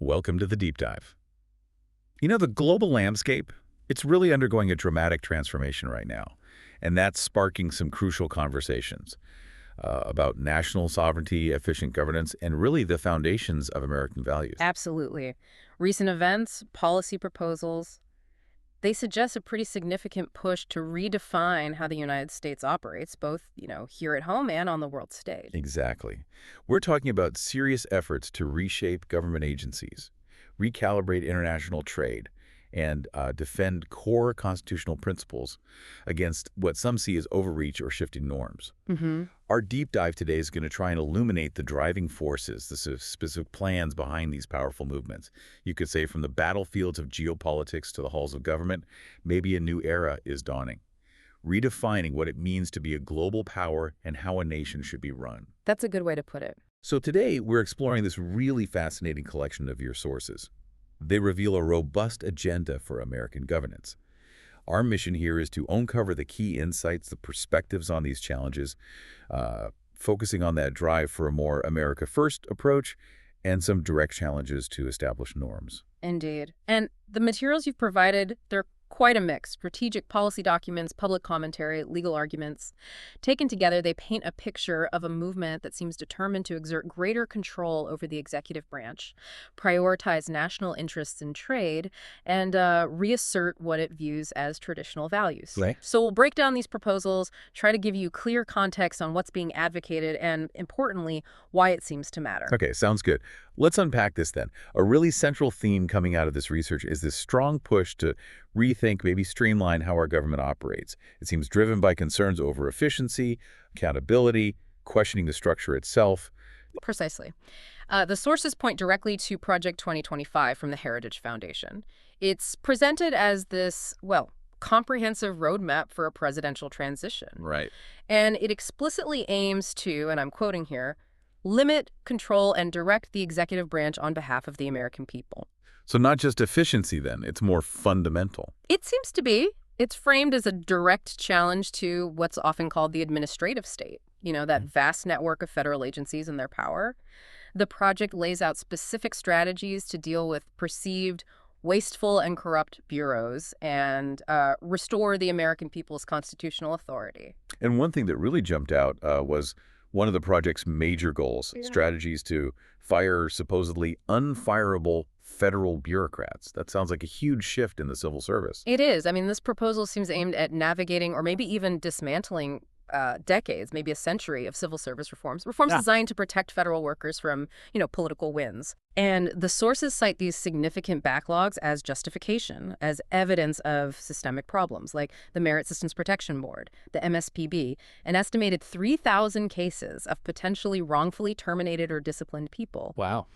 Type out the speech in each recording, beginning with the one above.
Welcome to the deep dive. You know, the global landscape, it's really undergoing a dramatic transformation right now, and that's sparking some crucial conversations about national sovereignty, efficient governance, and really the foundations of American values. Absolutely. Recent events, policy proposals, they suggest a pretty significant push to redefine how the United States operates, both, here at home and on the world stage. Exactly. We're talking about serious efforts to reshape government agencies, recalibrate international trade, and defend core constitutional principles against what some see as overreach or shifting norms. Mm-hmm. Our deep dive today is going to try and illuminate the driving forces, the sort of specific plans behind these powerful movements. You could say from the battlefields of geopolitics to the halls of government, maybe a new era is dawning, redefining what it means to be a global power and how a nation should be run. That's a good way to put it. So today, we're exploring this really fascinating collection of your sources. They reveal a robust agenda for American governance. Our mission here is to uncover the key insights, the perspectives on these challenges, focusing on that drive for a more America First approach and some direct challenges to established norms. Indeed. And the materials you've provided, they're quite a mix. Strategic policy documents, public commentary, legal arguments. Taken together, they paint a picture of a movement that seems determined to exert greater control over the executive branch, prioritize national interests in trade, and reassert what it views as traditional values. Right. So we'll break down these proposals, try to give you clear context on what's being advocated, and importantly, why it seems to matter. Okay, sounds good. Let's unpack this then. A really central theme coming out of this research is this strong push to rethink, maybe streamline how our government operates. It seems driven by concerns over efficiency, accountability, questioning the structure itself. Precisely. The sources point directly to Project 2025 from the Heritage Foundation. It's presented as this, comprehensive roadmap for a presidential transition. Right. And it explicitly aims to, and I'm quoting here, limit, control, and direct the executive branch on behalf of the American people. So not just efficiency then, it's more fundamental. It seems to be. It's framed as a direct challenge to what's often called the administrative state, that vast network of federal agencies and their power. The project lays out specific strategies to deal with perceived wasteful and corrupt bureaus and restore the American people's constitutional authority. And one thing that really jumped out was one of the project's major goals, strategies to fire supposedly unfireable federal bureaucrats. That sounds like a huge shift in the civil service. It is. I mean, this proposal seems aimed at navigating or maybe even dismantling decades, maybe a century of civil service reforms designed to protect federal workers from, political wins. And the sources cite these significant backlogs as justification, as evidence of systemic problems, like the Merit Systems Protection Board, the MSPB, an estimated 3,000 cases of potentially wrongfully terminated or disciplined people. Wow.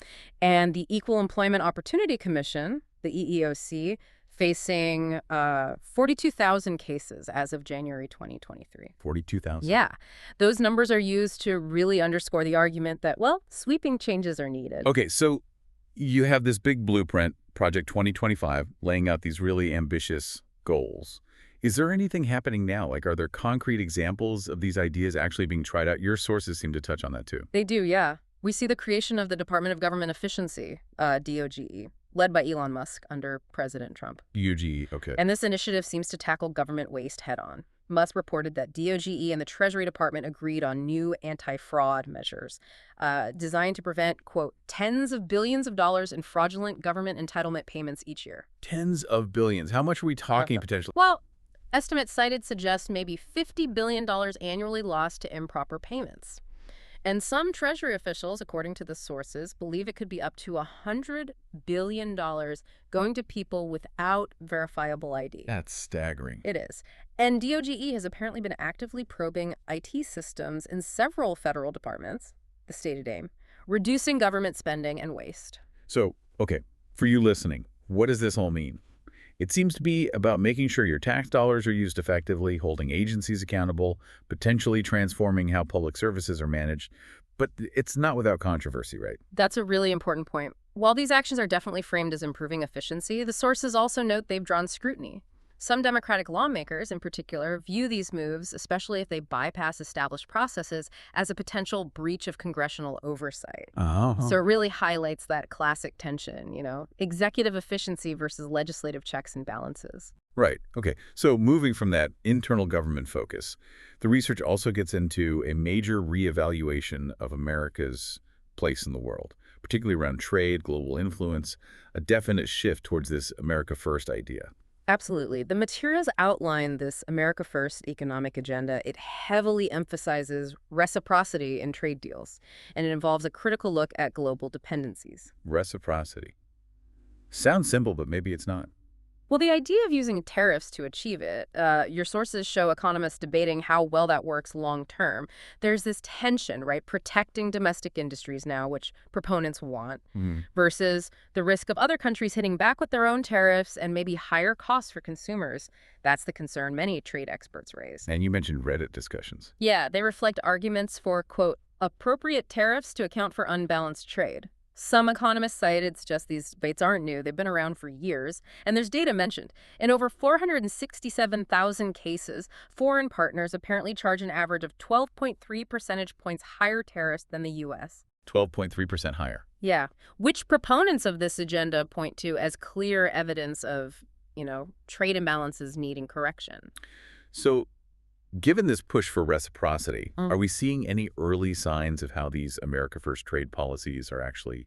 And the Equal Employment Opportunity Commission, the EEOC, facing 42,000 cases as of January 2023. 42,000? Yeah. Those numbers are used to really underscore the argument that, sweeping changes are needed. Okay, so you have this big blueprint, Project 2025, laying out these really ambitious goals. Is there anything happening now? Like, are there concrete examples of these ideas actually being tried out? Your sources seem to touch on that, too. They do, yeah. We see the creation of the Department of Government Efficiency, DOGE, led by Elon Musk under President Trump. DOGE, okay. And this initiative seems to tackle government waste head-on. Musk reported that DOGE and the Treasury Department agreed on new anti-fraud measures designed to prevent, quote, tens of billions of dollars in fraudulent government entitlement payments each year. Tens of billions. How much are we talking potentially? Well, estimates cited suggest maybe $50 billion annually lost to improper payments. And some Treasury officials, according to the sources, believe it could be up to $100 billion going to people without verifiable ID. That's staggering. It is. And DOGE has apparently been actively probing IT systems in several federal departments, the stated aim, reducing government spending and waste. So, okay, for you listening, what does this all mean? It seems to be about making sure your tax dollars are used effectively, holding agencies accountable, potentially transforming how public services are managed. But it's not without controversy, right? That's a really important point. While these actions are definitely framed as improving efficiency, the sources also note they've drawn scrutiny. Some Democratic lawmakers, in particular, view these moves, especially if they bypass established processes, as a potential breach of congressional oversight. So it really highlights that classic tension, executive efficiency versus legislative checks and balances. Right. Okay. So moving from that internal government focus, the research also gets into a major reevaluation of America's place in the world, particularly around trade, global influence, a definite shift towards this America First idea. Absolutely. The materials outline this America First economic agenda. It heavily emphasizes reciprocity in trade deals, and it involves a critical look at global dependencies. Reciprocity. Sounds simple, but maybe it's not. Well, the idea of using tariffs to achieve it, your sources show economists debating how well that works long term. There's this tension, right? Protecting domestic industries now, which proponents want, versus the risk of other countries hitting back with their own tariffs and maybe higher costs for consumers. That's the concern many trade experts raise. And you mentioned Reddit discussions. Yeah, they reflect arguments for, quote, appropriate tariffs to account for unbalanced trade. Some economists cite it's just these debates aren't new. They've been around for years. And there's data mentioned. In over 467,000 cases, foreign partners apparently charge an average of 12.3 percentage points higher tariffs than the U.S. 12.3% higher. Yeah, which proponents of this agenda point to as clear evidence of, trade imbalances needing correction. So given this push for reciprocity, are we seeing any early signs of how these America First trade policies are actually,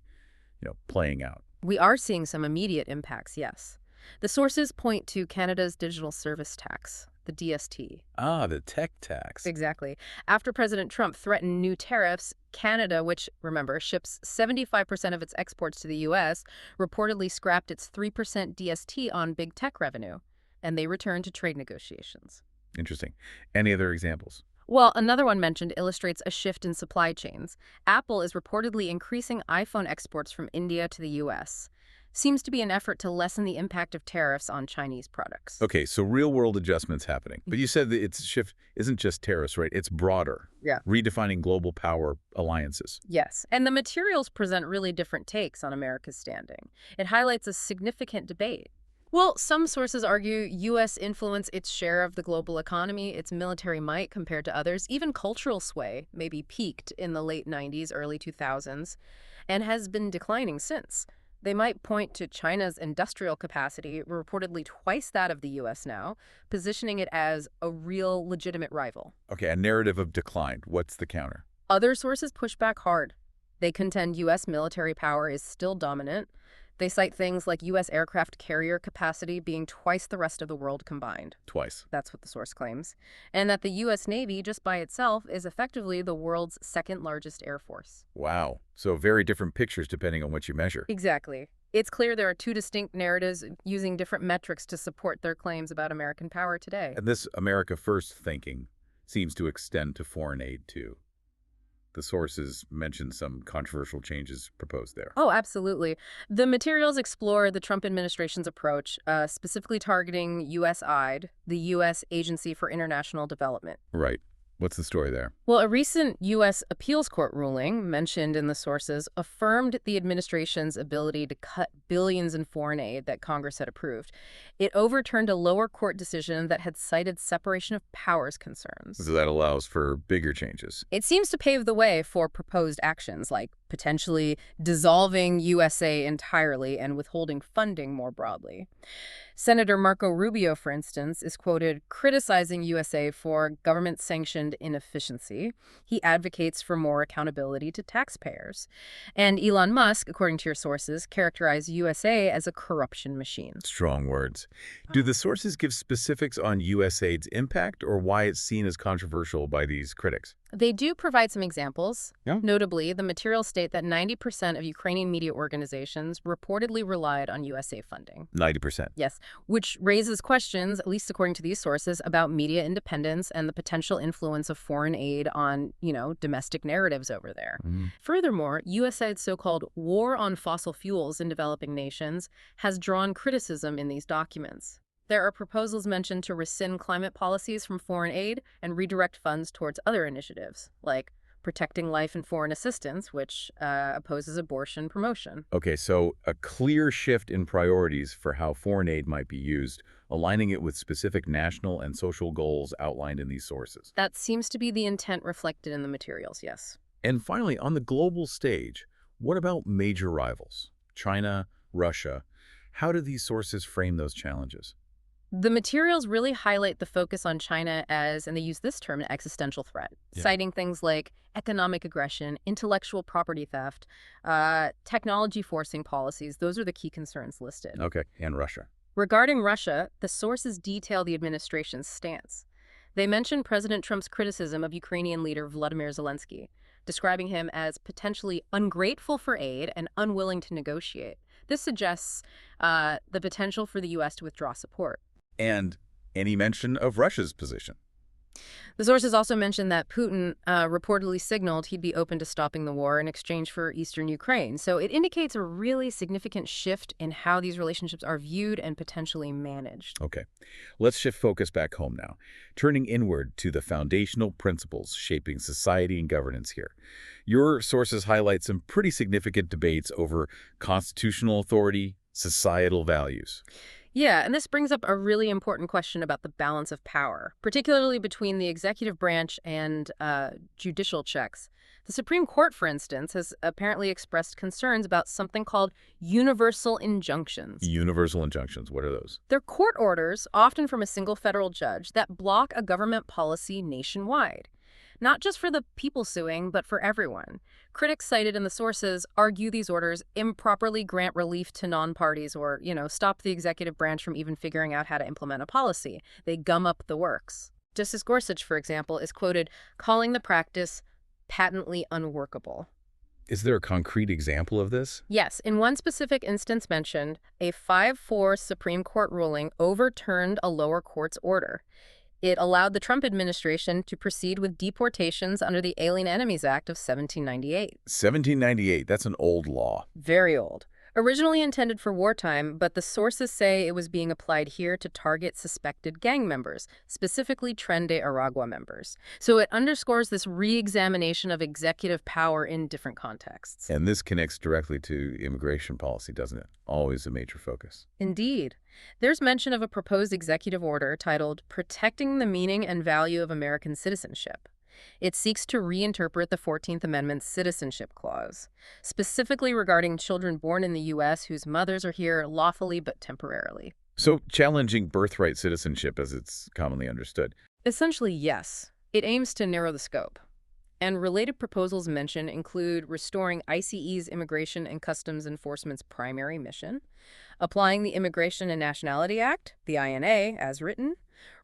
playing out? We are seeing some immediate impacts, yes. The sources point to Canada's digital service tax, the DST. Ah, the tech tax. Exactly. After President Trump threatened new tariffs, Canada, which, remember, ships 75% of its exports to the U.S., reportedly scrapped its 3% DST on big tech revenue, and they returned to trade negotiations. Interesting. Any other examples? Well, another one mentioned illustrates a shift in supply chains. Apple is reportedly increasing iPhone exports from India to the U.S. Seems to be an effort to lessen the impact of tariffs on Chinese products. Okay, so real-world adjustments happening. But you said that its shift isn't just tariffs, right? It's broader. Yeah. Redefining global power alliances. Yes, and the materials present really different takes on America's standing. It highlights a significant debate. Well, some sources argue U.S. influence its share of the global economy, its military might compared to others, even cultural sway maybe peaked in the late 90s, early 2000s, and has been declining since. They might point to China's industrial capacity, reportedly twice that of the U.S. now, positioning it as a real legitimate rival. Okay, a narrative of decline. What's the counter? Other sources push back hard. They contend U.S. military power is still dominant. They cite things like U.S. aircraft carrier capacity being twice the rest of the world combined. Twice. That's what the source claims. And that the U.S. Navy, just by itself, is effectively the world's second largest air force. Wow. So very different pictures depending on what you measure. Exactly. It's clear there are two distinct narratives using different metrics to support their claims about American power today. And this America First thinking seems to extend to foreign aid, too. The sources mention some controversial changes proposed there. Oh, absolutely. The materials explore the Trump administration's approach, specifically targeting USAID, the U.S. Agency for International Development. Right. What's the story there? Well, a recent U.S. appeals court ruling, mentioned in the sources, affirmed the administration's ability to cut billions in foreign aid that Congress had approved. It overturned a lower court decision that had cited separation of powers concerns. So that allows for bigger changes. It seems to pave the way for proposed actions like potentially dissolving USA entirely and withholding funding more broadly. Senator Marco Rubio, for instance, is quoted criticizing USA for government-sanctioned inefficiency. He advocates for more accountability to taxpayers. And Elon Musk, according to your sources, characterized USA as a corruption machine. Strong words. Do the sources give specifics on USAID's impact or why it's seen as controversial by these critics? They do provide some examples. Yeah. Notably, the materials state that 90% of Ukrainian media organizations reportedly relied on USA funding. 90%. Yes, which raises questions, at least according to these sources, about media independence and the potential influence of foreign aid on, domestic narratives over there. Furthermore, USAID's so-called war on fossil fuels in developing nations has drawn criticism in these documents. There are proposals mentioned to rescind climate policies from foreign aid and redirect funds towards other initiatives, like protecting life and foreign assistance, which opposes abortion promotion. Okay, so a clear shift in priorities for how foreign aid might be used, aligning it with specific national and social goals outlined in these sources. That seems to be the intent reflected in the materials, yes. And finally, on the global stage, what about major rivals? China, Russia. How do these sources frame those challenges? The materials really highlight the focus on China as, and they use this term, an existential threat, citing things like economic aggression, intellectual property theft, technology forcing policies. Those are the key concerns listed. Okay, and Russia. Regarding Russia, the sources detail the administration's stance. They mention President Trump's criticism of Ukrainian leader Volodymyr Zelensky, describing him as potentially ungrateful for aid and unwilling to negotiate. This suggests the potential for the U.S. to withdraw support. And any mention of Russia's position. The sources also mentioned that Putin reportedly signaled he'd be open to stopping the war in exchange for eastern Ukraine. So it indicates a really significant shift in how these relationships are viewed and potentially managed. Okay, let's shift focus back home now, turning inward to the foundational principles shaping society and governance here. Your sources highlight some pretty significant debates over constitutional authority, societal values. Yeah, and this brings up a really important question about the balance of power, particularly between the executive branch and judicial checks. The Supreme Court, for instance, has apparently expressed concerns about something called universal injunctions. Universal injunctions, what are those? They're court orders, often from a single federal judge, that block a government policy nationwide. Not just for the people suing, but for everyone. Critics cited in the sources argue these orders improperly grant relief to non-parties or, stop the executive branch from even figuring out how to implement a policy. They gum up the works. Justice Gorsuch, for example, is quoted calling the practice patently unworkable. Is there a concrete example of this? Yes. In one specific instance mentioned, a 5-4 Supreme Court ruling overturned a lower court's order. It allowed the Trump administration to proceed with deportations under the Alien Enemies Act of 1798. 1798, that's an old law. Very old. Originally intended for wartime, but the sources say it was being applied here to target suspected gang members, specifically Tren de Aragua members. So it underscores this re-examination of executive power in different contexts. And this connects directly to immigration policy, doesn't it? Always a major focus. Indeed. There's mention of a proposed executive order titled Protecting the Meaning and Value of American Citizenship. It seeks to reinterpret the 14th Amendment's Citizenship Clause, specifically regarding children born in the U.S. whose mothers are here lawfully but temporarily. So challenging birthright citizenship as it's commonly understood. Essentially, yes. It aims to narrow the scope. And related proposals mentioned include restoring ICE's Immigration and Customs Enforcement's primary mission, applying the Immigration and Nationality Act, the INA, as written,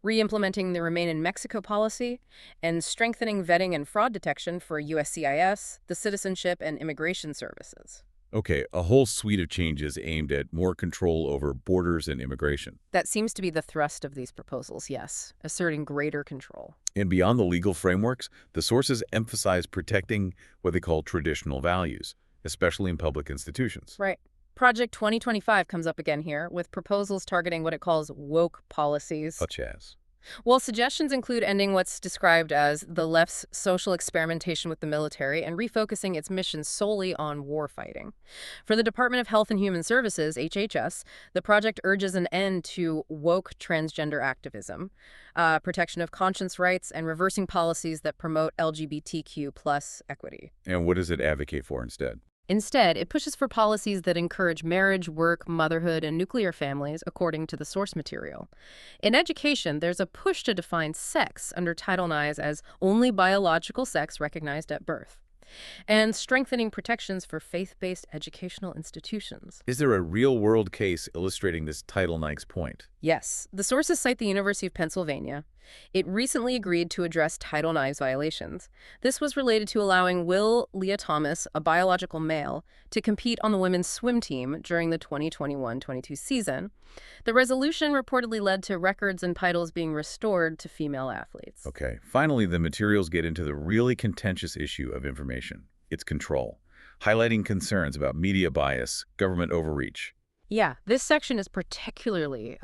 re-implementing the Remain in Mexico policy, and strengthening vetting and fraud detection for USCIS, the Citizenship and Immigration Services. Okay, a whole suite of changes aimed at more control over borders and immigration. That seems to be the thrust of these proposals, yes, asserting greater control. And beyond the legal frameworks, the sources emphasize protecting what they call traditional values, especially in public institutions. Right. Project 2025 comes up again here, with proposals targeting what it calls woke policies. Such as? Well, suggestions include ending what's described as the left's social experimentation with the military and refocusing its mission solely on warfighting. For the Department of Health and Human Services, HHS, the project urges an end to woke transgender activism, protection of conscience rights, and reversing policies that promote LGBTQ+ equity. And what does it advocate for instead? Instead, it pushes for policies that encourage marriage, work, motherhood, and nuclear families, according to the source material. In education, there's a push to define sex under Title IX as only biological sex recognized at birth, and strengthening protections for faith-based educational institutions. Is there a real-world case illustrating this Title IX's point? Yes. The sources cite the University of Pennsylvania. It recently agreed to address Title IX violations. This was related to allowing Will Leah Thomas, a biological male, to compete on the women's swim team during the 2021-22 season. The resolution reportedly led to records and titles being restored to female athletes. Okay. Finally, the materials get into the really contentious issue of information, its control, highlighting concerns about media bias, government overreach. Yeah, this section is particularly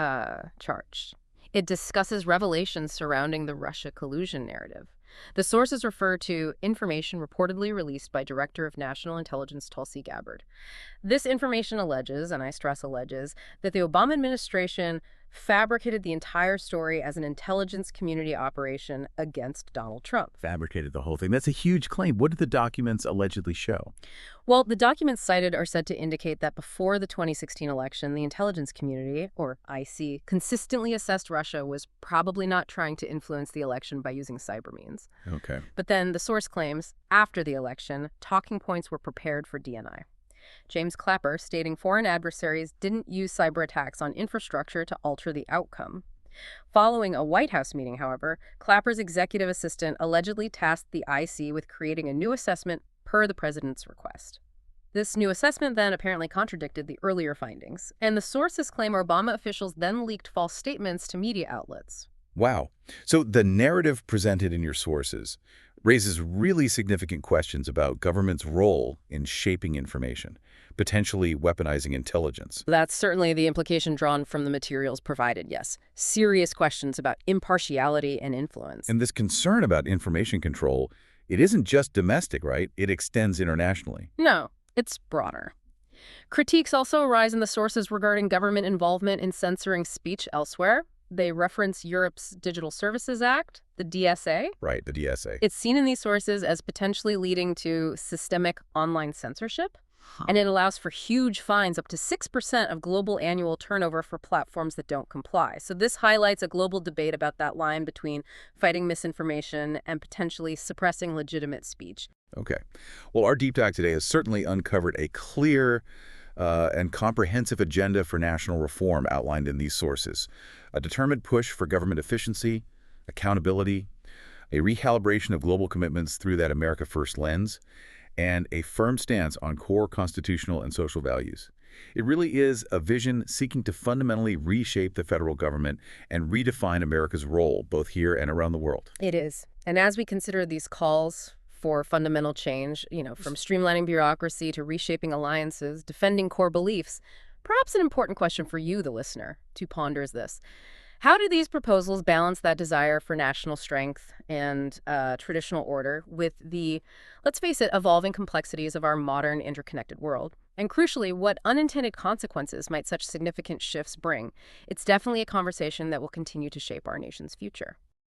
charged. It discusses revelations surrounding the Russia collusion narrative. The sources refer to information reportedly released by Director of National Intelligence Tulsi Gabbard. This information alleges, and I stress alleges, that the Obama administration fabricated the entire story as an intelligence community operation against Donald Trump. Fabricated the whole thing. That's a huge claim. What did the documents allegedly show? Well, the documents cited are said to indicate that before the 2016 election, the intelligence community, or IC, consistently assessed Russia was probably not trying to influence the election by using cyber means. Okay. But then the source claims, after the election, talking points were prepared for DNI. James Clapper stating foreign adversaries didn't use cyber attacks on infrastructure to alter the outcome. Following a White House meeting, however, Clapper's executive assistant allegedly tasked the IC with creating a new assessment per the president's request. This new assessment then apparently contradicted the earlier findings, and the sources claim Obama officials then leaked false statements to media outlets. Wow. So the narrative presented in your sources raises really significant questions about government's role in shaping information, potentially weaponizing intelligence. That's certainly the implication drawn from the materials provided, yes. Serious questions about impartiality and influence. And this concern about information control, it isn't just domestic, right? It extends internationally. No, it's broader. Critiques also arise in the sources regarding government involvement in censoring speech elsewhere. They reference Europe's Digital Services Act, the DSA. Right, the DSA. It's seen in these sources as potentially leading to systemic online censorship, and it allows for huge fines up to 6% of global annual turnover for platforms that don't comply. So this highlights a global debate about that line between fighting misinformation and potentially suppressing legitimate speech. Okay. Well, our deep dive today has certainly uncovered a clear and comprehensive agenda for national reform outlined in these sources. A determined push for government efficiency, accountability, a recalibration of global commitments through that America First lens, and a firm stance on core constitutional and social values. It really is a vision seeking to fundamentally reshape the federal government and redefine America's role, both here and around the world. It is. And as we consider these calls for fundamental change, from streamlining bureaucracy to reshaping alliances, defending core beliefs, perhaps an important question for you, the listener, to ponder is this. How do these proposals balance that desire for national strength and traditional order with the, let's face it, evolving complexities of our modern interconnected world? And crucially, what unintended consequences might such significant shifts bring? It's definitely a conversation that will continue to shape our nation's future.